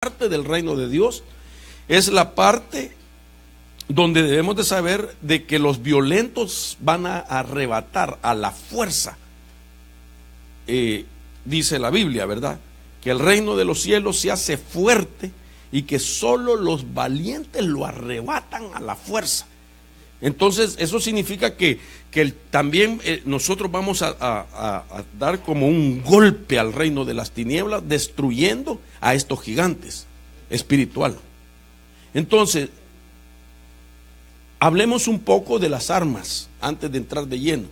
parte del reino de Dios es la parte donde debemos de saber de que los violentos van a arrebatar a la fuerza, dice la Biblia, ¿verdad? Que el reino de los cielos se hace fuerte y que solo los valientes lo arrebatan a la fuerza. Entonces eso significa que también nosotros vamos a dar como un golpe al reino de las tinieblas, destruyendo a estos gigantes espiritual. Entonces, hablemos un poco de las armas antes de entrar de lleno.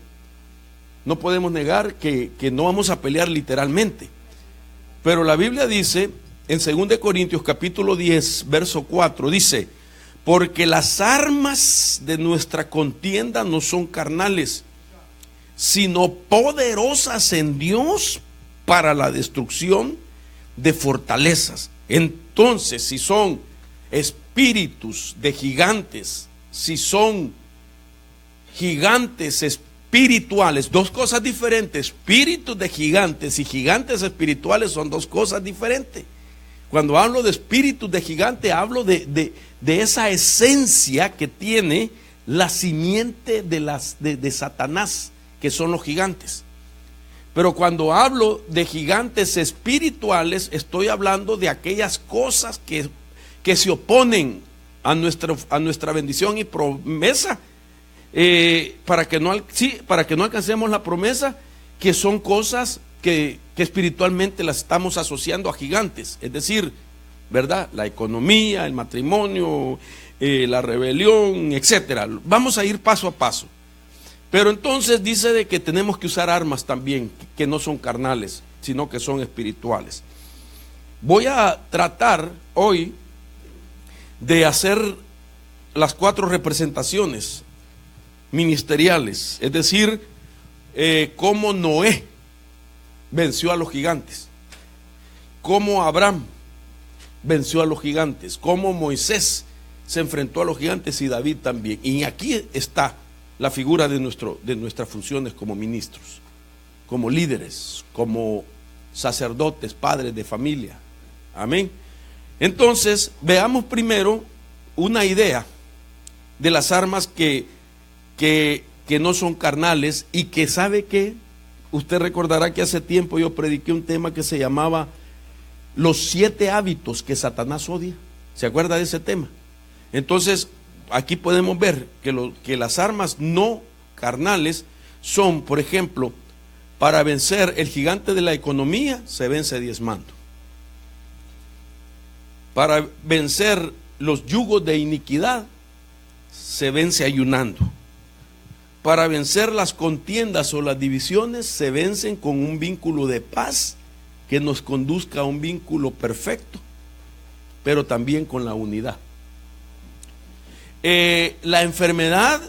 No podemos negar que no vamos a pelear literalmente, pero la Biblia dice en 2 Corintios capítulo 10 verso 4, dice: porque las armas de nuestra contienda no son carnales, sino poderosas en Dios para la destrucción de fortalezas. Entonces, si son espíritus de gigantes, si son gigantes espirituales, dos cosas diferentes. Espíritus de gigantes y gigantes espirituales son dos cosas diferentes. Cuando hablo de espíritus de gigante, hablo de esa esencia que tiene la simiente de Satanás, que son los gigantes. Pero cuando hablo de gigantes espirituales, estoy hablando de aquellas cosas que se oponen a nuestra bendición y promesa, para que no alcancemos la promesa, que son cosas que espiritualmente las estamos asociando a gigantes, es decir, ¿verdad? La economía, el matrimonio, la rebelión, etcétera. Vamos a ir paso a paso. Pero entonces dice de que tenemos que usar armas también, que no son carnales, sino que son espirituales. Voy a tratar hoy de hacer las 4 representaciones ministeriales, es decir, cómo Noé venció a los gigantes, cómo Abraham venció a los gigantes, cómo Moisés se enfrentó a los gigantes y David también. Y aquí está la figura de nuestras funciones como ministros, como líderes, como sacerdotes, padres de familia. Amén. Entonces, veamos primero una idea de las armas que no son carnales y que sabe que usted recordará que hace tiempo yo prediqué un tema que se llamaba los 7 hábitos que Satanás odia. ¿Se acuerda de ese tema? Entonces, aquí podemos ver que las armas no carnales son, por ejemplo, para vencer el gigante de la economía, se vence diezmando. Para vencer los yugos de iniquidad, se vence ayunando. Para vencer las contiendas o las divisiones, se vencen con un vínculo de paz que nos conduzca a un vínculo perfecto, pero también con la unidad. La enfermedad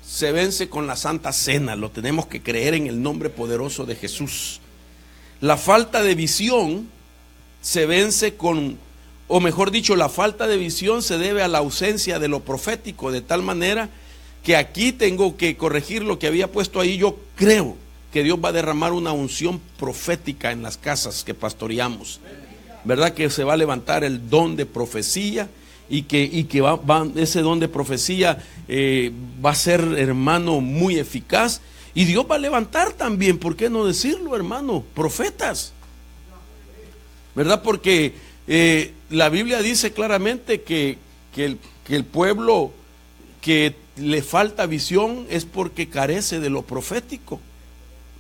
se vence con la Santa Cena, lo tenemos que creer en el nombre poderoso de Jesús. La falta de visión se vence o mejor dicho, la falta de visión se debe a la ausencia de lo profético, de tal manera que aquí tengo que corregir lo que había puesto ahí. Yo creo que Dios va a derramar una unción profética en las casas que pastoreamos, ¿verdad? Que se va a levantar el don de profecía y que ese don de profecía va a ser, hermano, muy eficaz. Y Dios va a levantar también, ¿por qué no decirlo, hermano? Profetas, ¿verdad? Porque la Biblia dice claramente que el pueblo que le falta visión es porque carece de lo profético,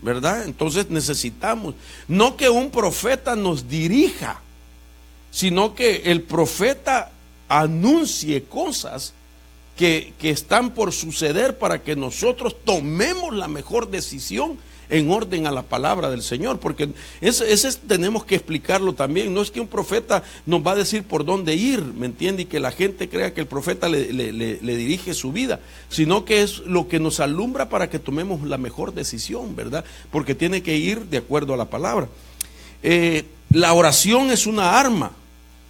¿verdad? Entonces necesitamos, no que un profeta nos dirija, sino que el profeta anuncie cosas que están por suceder para que nosotros tomemos la mejor decisión en orden a la palabra del Señor, porque ese tenemos que explicarlo también. No es que un profeta nos va a decir por dónde ir, ¿me entiende? Y que la gente crea que el profeta le dirige su vida, sino que es lo que nos alumbra para que tomemos la mejor decisión, ¿verdad? Porque tiene que ir de acuerdo a la palabra. La oración es una arma,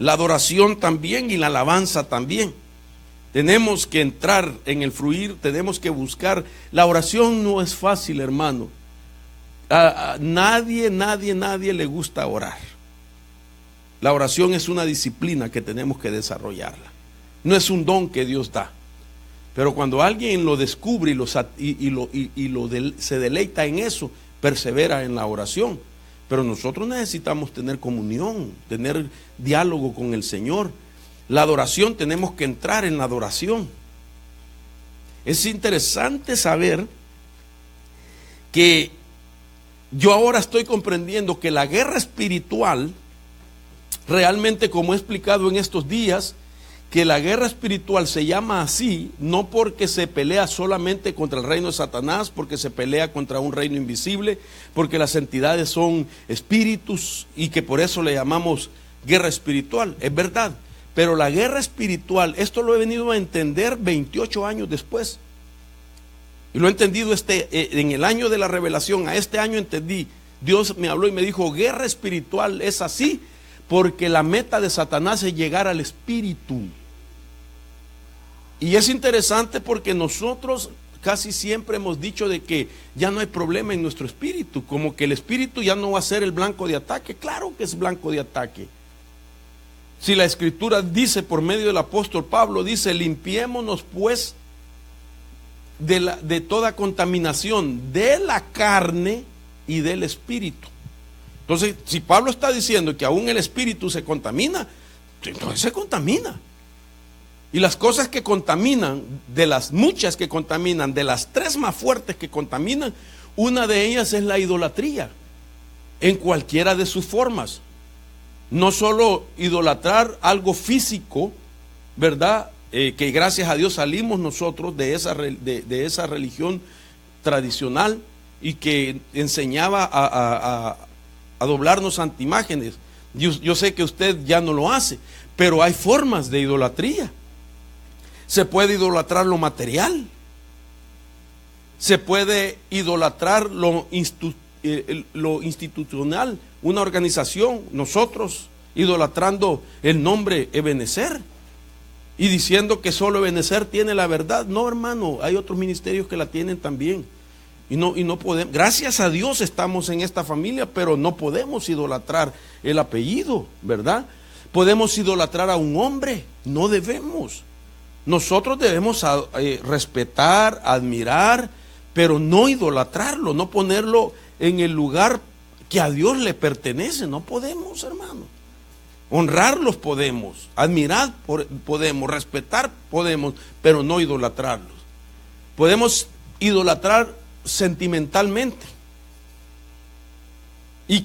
la adoración también y la alabanza también. Tenemos que entrar en el fluir, tenemos que buscar. La oración no es fácil, hermano. A nadie le gusta orar. La oración es una disciplina que tenemos que desarrollarla. No es un don que Dios da. Pero cuando alguien lo descubre se deleita en eso, persevera en la oración. Pero nosotros necesitamos tener comunión, tener diálogo con el Señor. La adoración, tenemos que entrar en la adoración. Es interesante saber que yo ahora estoy comprendiendo que la guerra espiritual, realmente, como he explicado en estos días, que la guerra espiritual se llama así, no porque se pelea solamente contra el reino de Satanás, porque se pelea contra un reino invisible, porque las entidades son espíritus y que por eso le llamamos guerra espiritual. Es verdad, pero la guerra espiritual, esto lo he venido a entender 28 años después. Y lo he entendido en el año de la revelación. A este año entendí. Dios me habló y me dijo, guerra espiritual es así porque la meta de Satanás es llegar al espíritu. Y es interesante porque nosotros casi siempre hemos dicho de que ya no hay problema en nuestro espíritu, como que el espíritu ya no va a ser el blanco de ataque. Claro que es blanco de ataque. Si la escritura dice por medio del apóstol Pablo, dice, limpiémonos pues de toda contaminación de la carne y del espíritu. Entonces, si Pablo está diciendo que aún el espíritu se contamina, entonces se contamina. Y las cosas que contaminan, de las muchas que contaminan, de las tres más fuertes que contaminan, una de ellas es la idolatría, en cualquiera de sus formas. No solo idolatrar algo físico, ¿verdad? Que gracias a Dios salimos nosotros de esa religión tradicional y que enseñaba a doblarnos ante imágenes. Yo sé que usted ya no lo hace, pero hay formas de idolatría. Se puede idolatrar lo material, se puede idolatrar lo institucional, una organización, nosotros idolatrando el nombre Ebenezer y diciendo que solo Ebenezer tiene la verdad. No, hermano, hay otros ministerios que la tienen también. Y no podemos, gracias a Dios estamos en esta familia, pero no podemos idolatrar el apellido, ¿verdad? Podemos idolatrar a un hombre, no debemos. Nosotros debemos respetar, admirar, pero no idolatrarlo, no ponerlo en el lugar que a Dios le pertenece. No podemos, hermano. Honrarlos podemos, admirar podemos, respetar podemos, pero no idolatrarlos. Podemos idolatrar sentimentalmente. Y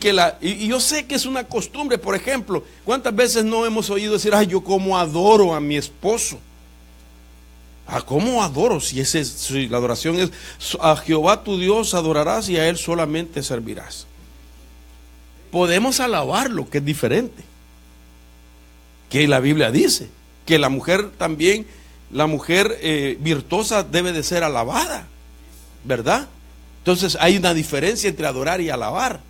yo sé que es una costumbre. Por ejemplo, ¿cuántas veces no hemos oído decir, ay, yo como adoro a mi esposo? ¿Cómo adoro? Si la adoración es a Jehová tu Dios adorarás y a Él solamente servirás. Podemos alabarlo, que es diferente. Que la Biblia dice que la mujer también, la mujer virtuosa debe de ser alabada, ¿verdad? Entonces hay una diferencia entre adorar y alabar.